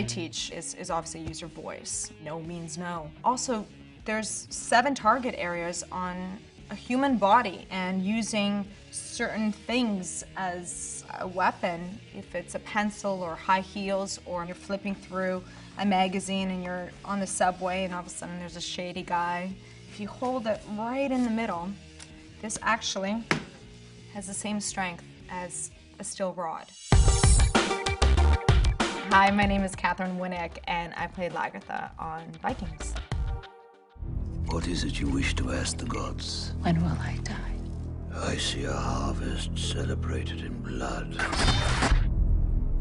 I teach is obviously use your voice. No means no. Also, there's 7 target areas on a human body, and using certain things as a weapon, if it's a pencil or high heels, or you're flipping through a magazine and you're on the subway and all of a sudden there's a shady guy. If you hold it right in the middle, this actually has the same strength as a steel rod. Hi, my name is Katheryn Winnick, and I played Lagertha on Vikings. What is it you wish to ask the gods? When will I die? I see a harvest celebrated in blood.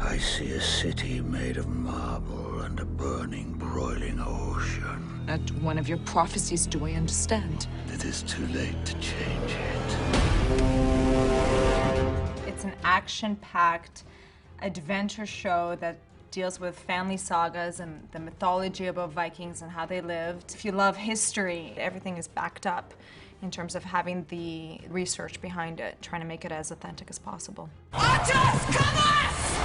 I see a city made of marble and a burning, broiling ocean. Not one of your prophecies do I understand. It is too late to change it. It's an action-packed adventure show that deals with family sagas and the mythology about Vikings and how they lived. If you love history, everything is backed up in terms of having the research behind it, trying to make it as authentic as possible. Watch us! Come on!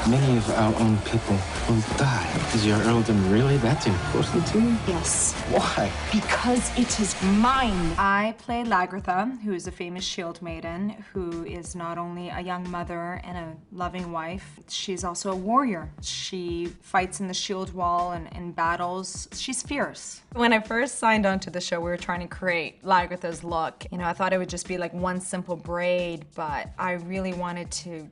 Many of our own people will die. Is your earldom really that important to you? Yes. Why? Because it is mine. I play Lagertha, who is a famous shield maiden, who is not only a young mother and a loving wife, she's also a warrior. She fights in the shield wall and in battles. She's fierce. When I first signed on to the show, we were trying to create Lagertha's look. You know, I thought it would just be like one simple braid, but I really wanted to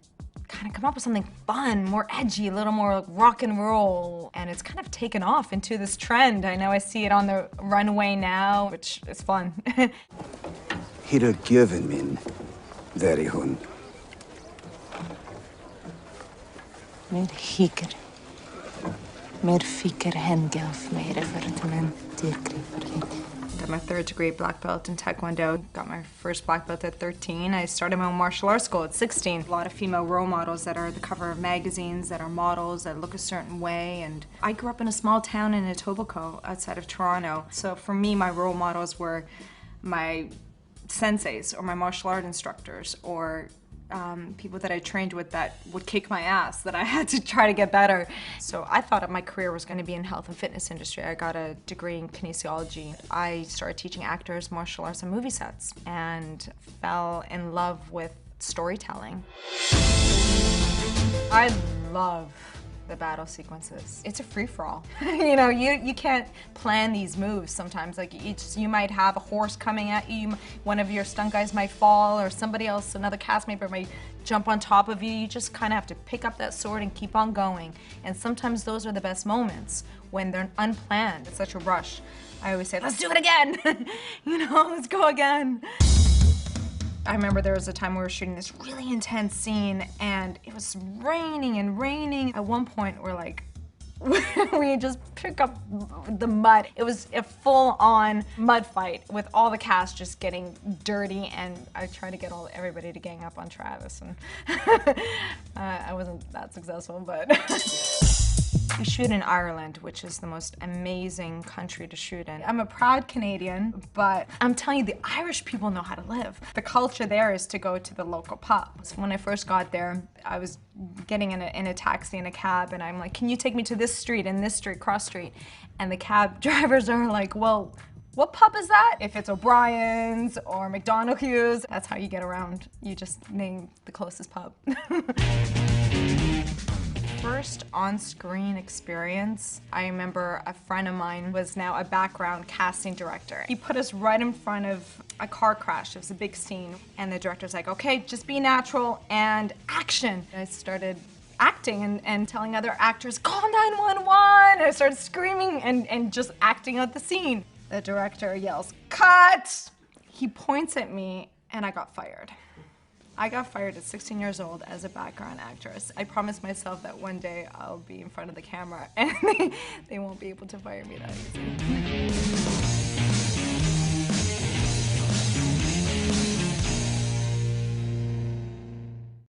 kind of come up with something fun, more edgy, a little more like rock and roll. And it's kind of taken off into this trend. I know I see it on the runway now, which is fun. Hira given min, very hun. Mer hiker. Mer fiker hengelf mer evertament dirgriper. Got my 3rd degree black belt in Taekwondo. Got my first black belt at 13. I started my own martial arts school at 16. A lot of female role models that are at the cover of magazines, that are models, that look a certain way. And I grew up in a small town in Etobicoke outside of Toronto. So for me, my role models were my senseis or my martial art instructors, or people that I trained with that would kick my ass, that I had to try to get better. So I thought my career was going to be in health and fitness industry. I got a degree in kinesiology. I started teaching actors martial arts on movie sets and fell in love with storytelling. I love the battle sequences. It's a free-for-all. You know, you can't plan these moves sometimes. Like you might have a horse coming at you, one of your stunt guys might fall, or somebody else, another cast member might jump on top of you. You just kind of have to pick up that sword and keep on going. And sometimes those are the best moments, when they're unplanned. It's such a rush. I always say, let's do it again. You know, let's go again. I remember there was a time we were shooting this really intense scene, and it was raining and raining. At one point, we're like, we just pick up the mud. It was a full-on mud fight with all the cast just getting dirty, and I tried to get everybody to gang up on Travis, and I wasn't that successful, but. We shoot in Ireland, which is the most amazing country to shoot in. I'm a proud Canadian, but I'm telling you, the Irish people know how to live. The culture there is to go to the local pub. So when I first got there, I was getting in a taxi, in a cab, and I'm like, can you take me to this street and this street, cross street? And the cab drivers are like, well, what pub is that? If it's O'Brien's or McDonough's, that's how you get around. You just name the closest pub. First on-screen experience, I remember a friend of mine was now a background casting director. He put us right in front of a car crash. It was a big scene, and the director's like, okay, just be natural and action. And I started acting and telling other actors, call 911. And I started screaming and just acting out the scene. The director yells, cut! He points at me, and I got fired. I got fired at 16 years old as a background actress. I promised myself that one day I'll be in front of the camera and they won't be able to fire me that easy.